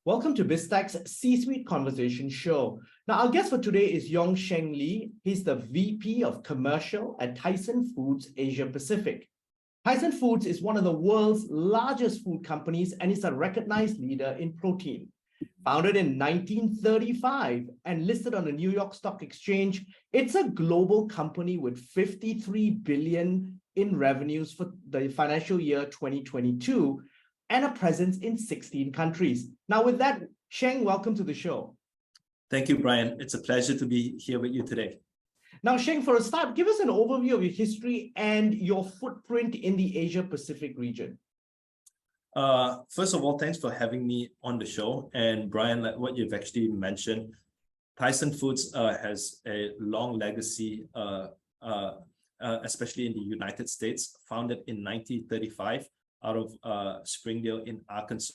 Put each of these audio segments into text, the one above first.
Welcome to Biztecha's C-Suite Conversation Show. Now, our guest for today is Yeong Sheng Lee. He's the VP of Commercial at Tyson Foods Asia Pacific. Tyson Foods is one of the world's largest food companies and is a recognized leader in protein. Founded in 1935 and listed on the New York Stock Exchange, it's a global company with 53 billion in revenues for the financial year 2022 and a presence in 16 countries. Now, with that, Sheng, welcome to the show. Thank you, Brian. It's a pleasure to be here with you today. Now, Sheng, for a start, give us an overview of your history and your footprint in the Asia Pacific region. First of all, thanks for having me on the show. And Brian, like what you've actually mentioned, Tyson Foods has a long legacy, especially in the United States, founded in 1935 out of Springdale in Arkansas.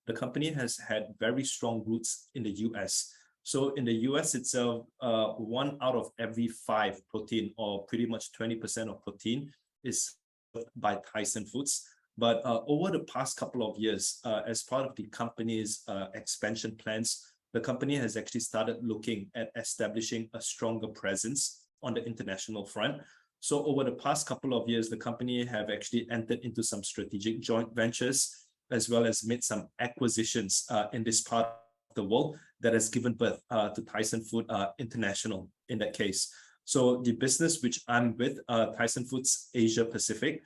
The company has had very strong roots in the US. So in the US itself, 1 out of every 5 protein, or pretty much 20% of protein, is served by Tyson Foods. But over the past couple of years, as part of the company's expansion plans, the company has actually started looking at establishing a stronger presence on the international front. So over the past couple of years, the company have actually entered into some strategic joint ventures, as well as made some acquisitions in this part of the world that has given birth to Tyson Food International in that case. So the business which I'm with, Tyson Foods Asia Pacific,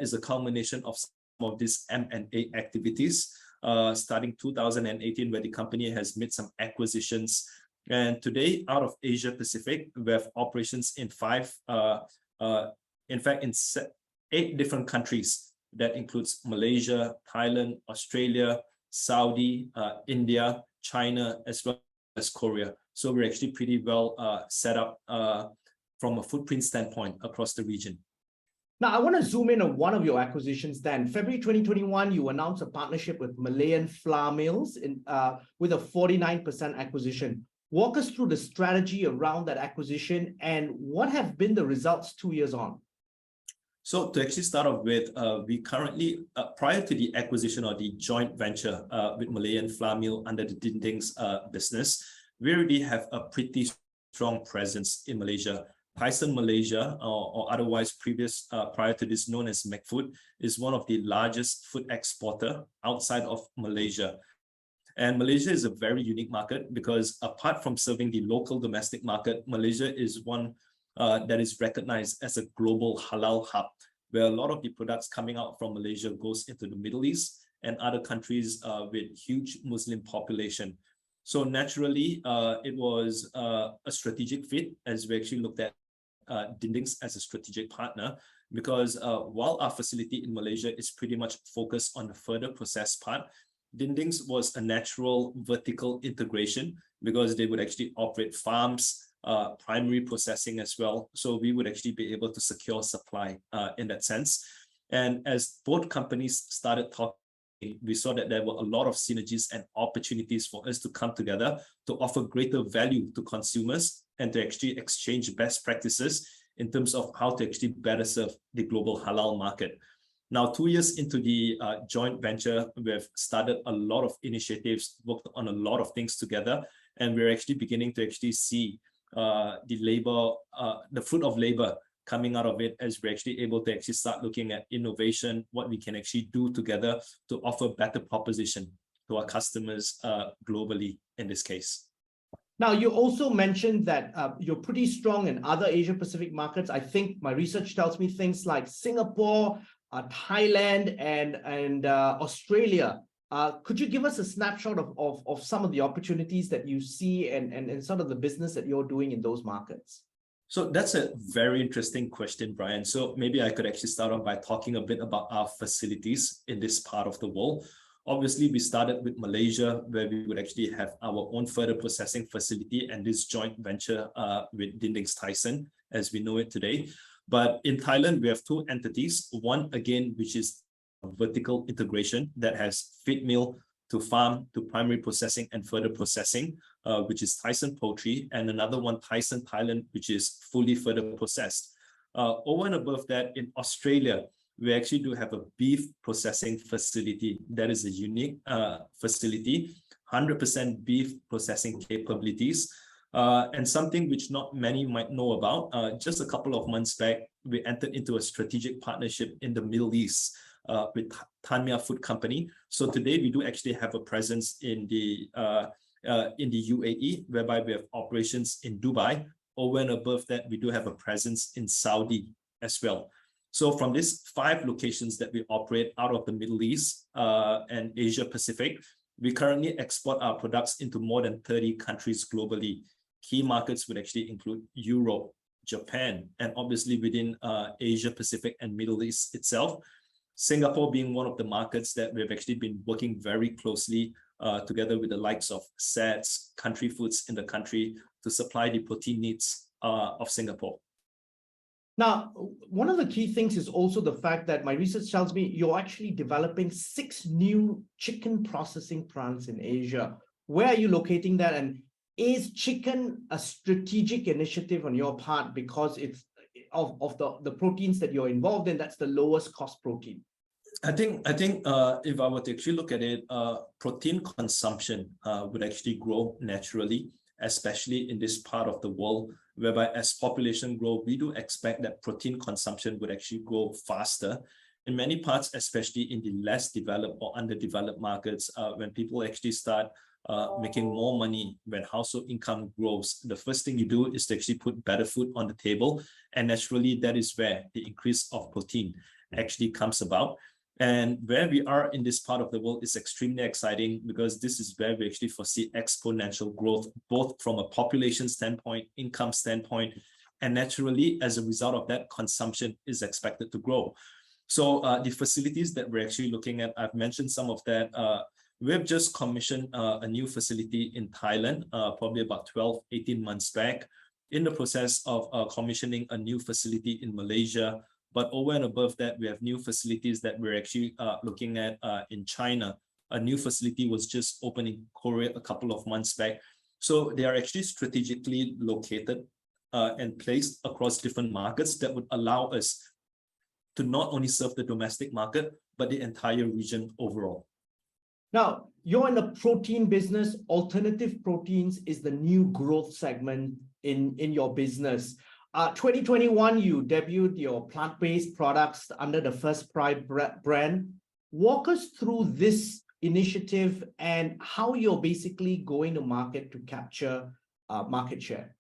is a culmination of some of these M&A activities, starting 2018, where the company has made some acquisitions. And today, out of Asia Pacific, we have operations in 8 different countries. That includes Malaysia, Thailand, Australia, Saudi, India, China, as well as Korea. So we're actually pretty well set up from a footprint standpoint across the region. Now, I want to zoom in on one of your acquisitions then. February 2021, you announced a partnership with Malayan flour mills with a 49% acquisition. Walk us through the strategy around that acquisition and what have been the results 2 years on? So to actually start off with, we currently, prior to the acquisition or the joint venture with Malayan flour mill under the Dindings business, we already have a pretty strong presence in Malaysia. Tyson Malaysia, or otherwise prior to this known as McFood, is one of the largest food exporter outside of Malaysia. And Malaysia is a very unique market because apart from serving the local domestic market, Malaysia is one that is recognized as a global halal hub, where a lot of the products coming out from Malaysia goes into the Middle East and other countries with huge Muslim population. So naturally, it was a strategic fit as we actually looked at Dindings as a strategic partner, because while our facility in Malaysia is pretty much focused on the further processed part, Dindings was a natural vertical integration because they would actually operate farms, primary processing as well. So we would actually be able to secure supply in that sense. And as both companies started talking, we saw that there were a lot of synergies and opportunities for us to come together to offer greater value to consumers and to actually exchange best practices in terms of how to actually better serve the global halal market. Now, 2 years into the joint venture, we've started a lot of initiatives, worked on a lot of things together, and we're actually beginning to actually see the fruit of labor coming out of it as we're actually able to actually start looking at innovation, what we can actually do together to offer better proposition to our customers globally in this case. Now, you also mentioned that you're pretty strong in other Asia Pacific markets. I think my research tells me things like Singapore, Thailand, and Australia. Could you give us a snapshot of some of the opportunities that you see and sort of the business that you're doing in those markets? So that's a very interesting question, Brian. So maybe I could actually start off by talking a bit about our facilities in this part of the world. Obviously, we started with Malaysia, where we would actually have our own further processing facility and this joint venture with Dindings Tyson, as we know it today. But in Thailand, we have 2 entities. One, again, which is vertical integration that has feed mill to farm to primary processing and further processing, which is Tyson Poultry, and another one, Tyson Thailand, which is fully further processed. Over and above that, in Australia, we actually do have a beef processing facility that is a unique facility. 100% beef processing capabilities. And something which not many might know about, just a couple of months back, we entered into a strategic partnership in the Middle East with Tanya Food Company. So today we do actually have a presence in the UAE, whereby we have operations in Dubai. Over and above that, we do have a presence in Saudi as well. So from these 5 locations that we operate out of the Middle East and Asia Pacific, we currently export our products into more than 30 countries globally. Key markets would actually include Europe, Japan, and obviously within Asia Pacific and Middle East itself. Singapore being one of the markets that we've actually been working very closely together with the likes of SATS, Country Foods in the country to supply the protein needs of Singapore. Now, one of the key things is also the fact that my research tells me you're actually developing 6 new chicken processing plants in Asia. Where are you locating that? And is chicken a strategic initiative on your part because it's of the proteins that you're involved in, that's the lowest cost protein? I think if I were to actually look at it, protein consumption would actually grow naturally, especially in this part of the world, whereby as population grow, we do expect that protein consumption would actually grow faster. In many parts, especially in the less developed or underdeveloped markets, when people actually start making more money, when household income grows, the first thing you do is to actually put better food on the table. And naturally, that is where the increase of protein actually comes about. And where we are in this part of the world is extremely exciting because this is where we actually foresee exponential growth, both from a population standpoint, income standpoint, and naturally, as a result of that, consumption is expected to grow. So the facilities that we're actually looking at, I've mentioned some of that. We've just commissioned a new facility in Thailand, probably about 12, 18 months back, in the process of commissioning a new facility in Malaysia. But over and above that, we have new facilities that we're actually looking at in China. A new facility was just opened in Korea a couple of months back. So they are actually strategically located and placed across different markets that would allow us to not only serve the domestic market, but the entire region overall. Now, you're in the protein business. Alternative proteins is the new growth segment in your business. 2021, you debuted your plant-based products under the First Pride brand. Walk us through this initiative and how you're basically going to market to capture market share.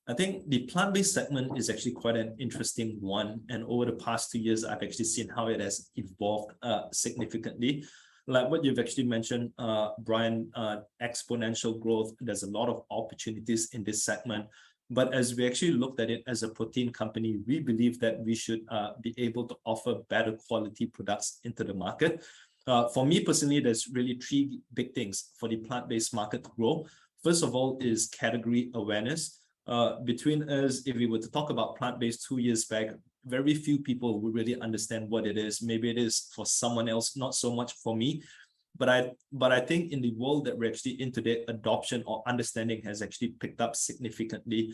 I think the plant-based segment is actually quite an interesting one. And over the past 2 years, I've actually seen how it has evolved significantly. Like what you've actually mentioned, Brian, exponential growth. There's a lot of opportunities in this segment. But as we actually looked at it as a protein company, we believe that we should be able to offer better quality products into the market. For me personally, there's really 3 big things for the plant-based market to grow. First of all is category awareness. Between us, if we were to talk about plant-based 2 years back, very few people would really understand what it is. Maybe it is for someone else, not so much for me. But I think in the world that we're actually in today, adoption or understanding has actually picked up significantly.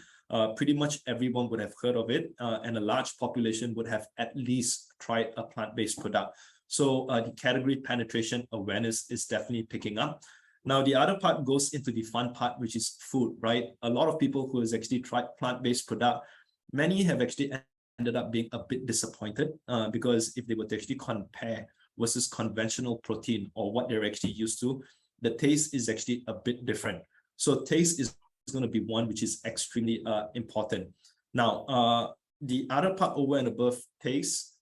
Pretty much everyone would have heard of it, and a large population would have at least tried a plant-based product. So the category penetration awareness is definitely picking up. Now, the other part goes into the fun part, which is food, right? A lot of people who has actually tried plant-based product, many have actually ended up being a bit disappointed because if they were to actually compare versus conventional protein or what they're actually used to, the taste is actually a bit different. So taste is going to be one which is extremely important. Now, the other part over and above taste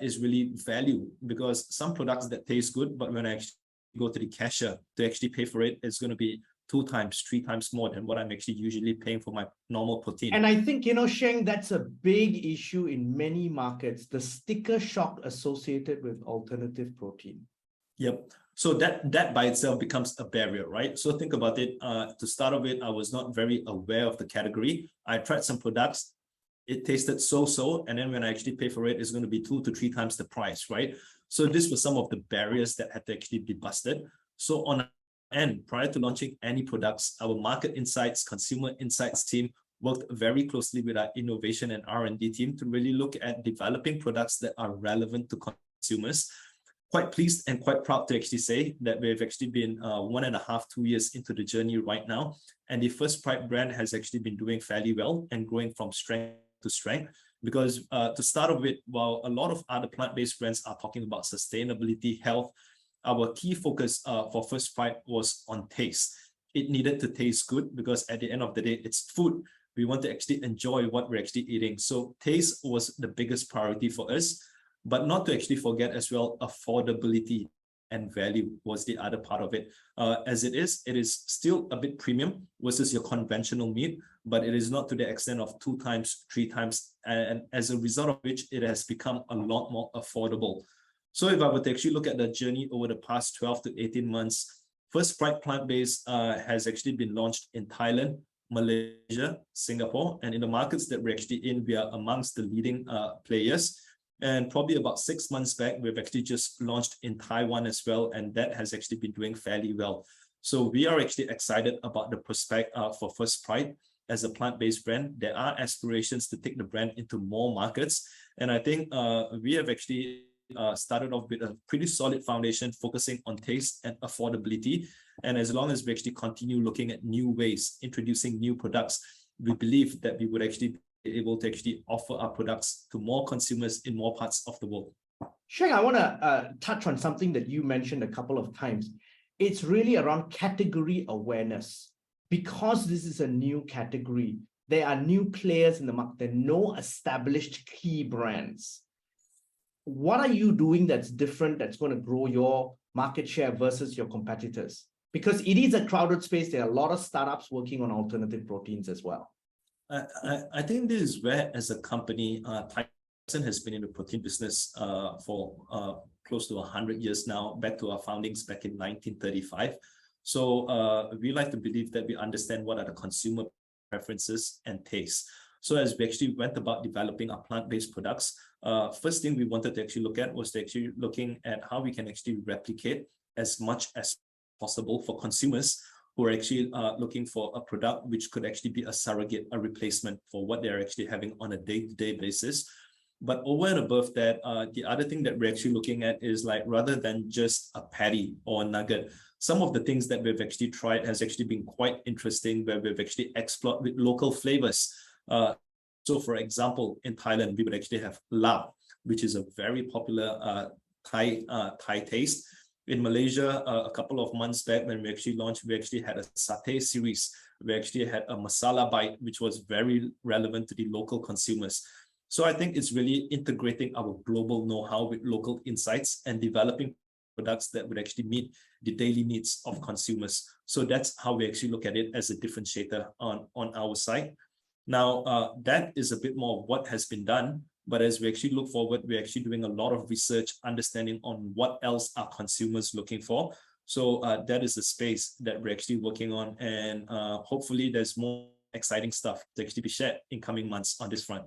is really value, because some products that taste good, but when I actually go to the cashier to actually pay for it, it's going to be 2 times, 3 times more than what I'm actually usually paying for my normal protein. And I think, Sheng, that's a big issue in many markets, the sticker shock associated with alternative protein. Yep. So that by itself becomes a barrier, right? So think about it. To start off with, I was not very aware of the category. I tried some products. It tasted so-so. And then when I actually pay for it, it's going to be 2 to 3 times the price, right? So this was some of the barriers that had to actually be busted. So on and prior to launching any products, our market insights, consumer insights team worked very closely with our innovation and R&D team to really look at developing products that are relevant to consumers. quite pleased and quite proud to actually say that we've actually been 1.5, 2 years into the journey right now. And the First Pride brand has actually been doing fairly well and growing from strength to strength. Because to start off with, while a lot of other plant-based brands are talking about sustainability, health, our key focus for First Pride was on taste. It needed to taste good because at the end of the day, it's food. We want to actually enjoy what we're actually eating. So taste was the biggest priority for us. But not to actually forget as well, affordability and value was the other part of it. As it is still a bit premium versus your conventional meat, but it is not to the extent of 2 times, 3 times, and as a result of which it has become a lot more affordable. So if I were to actually look at the journey over the past 12 to 18 months, First Pride Plant-Based has actually been launched in Thailand, Malaysia, Singapore, and in the markets that we're actually in, we are amongst the leading players. And probably about 6 months back, we've actually just launched in Taiwan as well, and that has actually been doing fairly well. So we are actually excited about the prospect for First Pride as a plant-based brand. There are aspirations to take the brand into more markets, and I think we have actually started off with a pretty solid foundation focusing on taste and affordability. And as long as we actually continue looking at new ways, introducing new products, we believe that we would actually able to actually offer our products to more consumers in more parts of the world. Sheng, I want to touch on something that you mentioned a couple of times. It's really around category awareness. Because this is a new category, there are new players in the market, there are no established key brands. What are you doing that's different, that's going to grow your market share versus your competitors? Because it is a crowded space. There are a lot of startups working on alternative proteins as well. I think this is where, as a company, Tyson has been in the protein business for close to 100 years now, back to our foundings back in 1935. So we like to believe that we understand what are the consumer preferences and tastes. So as we actually went about developing our plant-based products, first thing we wanted to actually look at was to actually looking at how we can actually replicate as much as possible for consumers who are actually looking for a product which could actually be a surrogate, a replacement for what they're actually having on a day-to-day basis. But over and above that, the other thing that we're actually looking at is, like, rather than just a patty or a nugget, some of the things that we've actually tried has actually been quite interesting, where we've actually explored with local flavors. So for example, in Thailand, we would actually have lap, which is a very popular Thai taste. In Malaysia, a couple of months back when we actually launched, we actually had a satay series. We actually had a masala bite, which was very relevant to the local consumers. So I think it's really integrating our global know-how with local insights and developing products that would actually meet the daily needs of consumers. So that's how we actually look at it as a differentiator on our side. Now, that is a bit more of what has been done. But as we actually look forward, we're actually doing a lot of research, understanding on what else are consumers looking for. So that is the space that we're actually working on. And hopefully there's more exciting stuff to actually be shared in coming months on this front.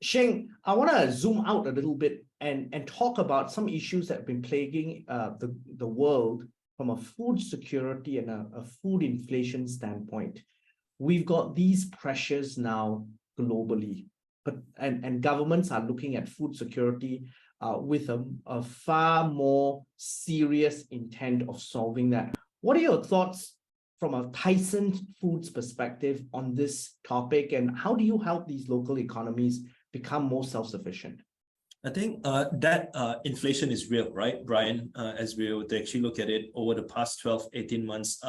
Sheng, I want to zoom out a little bit and talk about some issues that have been plaguing the world from a food security and a food inflation standpoint. We've got these pressures now globally, and governments are looking at food security with a far more serious intent of solving that. What are your thoughts from a Tyson Foods perspective on this topic, and how do you help these local economies become more self-sufficient? I think that inflation is real, right, Brian? As we were to actually look at it over the past 12, 18 months,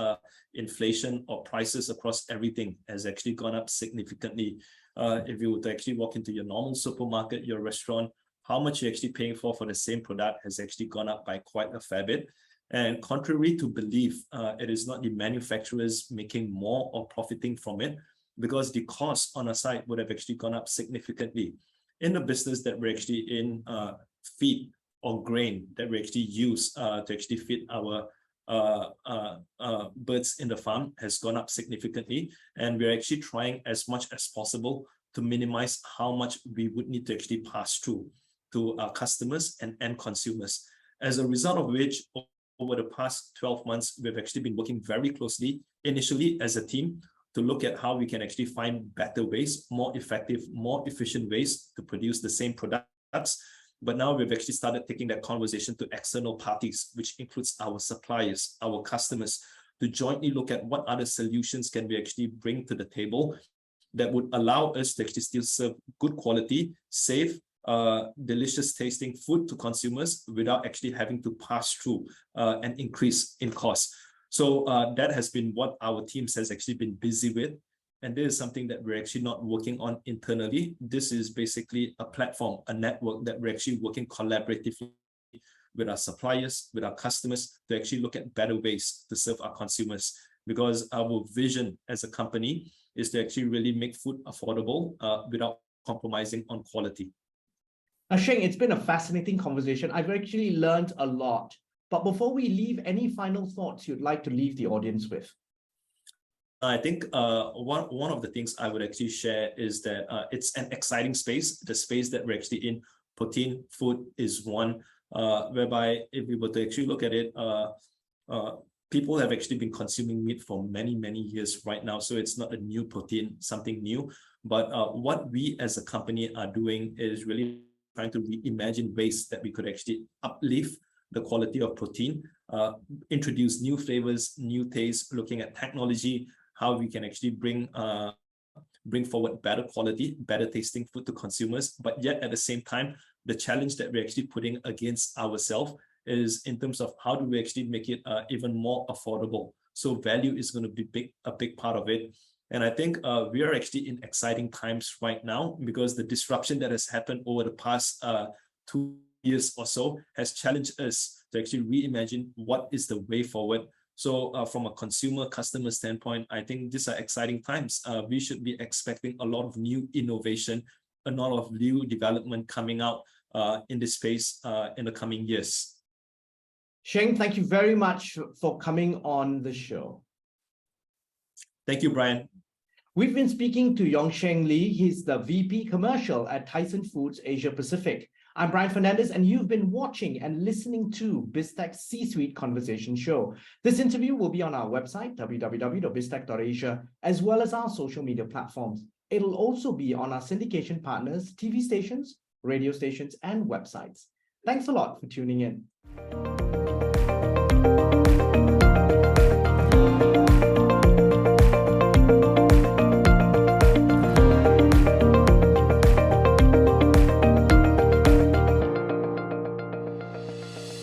inflation or prices across everything has actually gone up significantly. If you were to actually walk into your normal supermarket, your restaurant, how much you're actually paying for the same product has actually gone up by quite a fair bit. And contrary to belief, it is not the manufacturers making more or profiting from it, because the cost on a side would have actually gone up significantly. In the business that we're actually in, feed or grain that we actually use to actually feed our birds in the farm has gone up significantly, and we're actually trying as much as possible to minimize how much we would need to actually pass through to our customers and end consumers. As a result of which, over the past 12 months, we've actually been working very closely, initially as a team, to look at how we can actually find better ways, more effective, more efficient ways to produce the same products. But now we've actually started taking that conversation to external parties, which includes our suppliers, our customers, to jointly look at what other solutions can we actually bring to the table that would allow us to actually still serve good quality, safe, delicious tasting food to consumers without actually having to pass through an increase in cost. So that has been what our teams has actually been busy with. And this is something that we're actually not working on internally. This is basically a platform, a network that we're actually working collaboratively with our suppliers, with our customers, to actually look at better ways to serve our consumers. Because our vision as a company is to actually really make food affordable without compromising on quality. Sheng, it's been a fascinating conversation. I've actually learned a lot. But before we leave, any final thoughts you'd like to leave the audience with? I think one of the things I would actually share is that it's an exciting space. The space that we're actually in, protein food is one, whereby if we were to actually look at it, people have actually been consuming meat for many, many years right now. So it's not a new protein, something new. But what we as a company are doing is really trying to reimagine ways that we could actually uplift the quality of protein, introduce new flavors, new tastes, looking at technology, how we can actually bring forward better quality, better tasting food to consumers. But yet at the same time, the challenge that we're actually putting against ourselves is in terms of how do we actually make it even more affordable. So value is going to be a big part of it. And I think we are actually in exciting times right now, because the disruption that has happened over the past 2 years or so has challenged us to actually reimagine what is the way forward. So from a consumer customer standpoint, I think these are exciting times. We should be expecting a lot of new innovation, a lot of new development coming out in this space in the coming years. Sheng, thank you very much for coming on the show. Thank you, Brian. We've been speaking to Yeong Sheng Lee. He's the VP Commercial at Tyson Foods Asia Pacific. I'm Brian Fernandez, and you've been watching and listening to Biztech's C-Suite Conversation Show. This interview will be on our website, www.biztech.asia, as well as our social media platforms. It'll also be on our syndication partners, TV stations, radio stations, and websites. Thanks a lot for tuning in.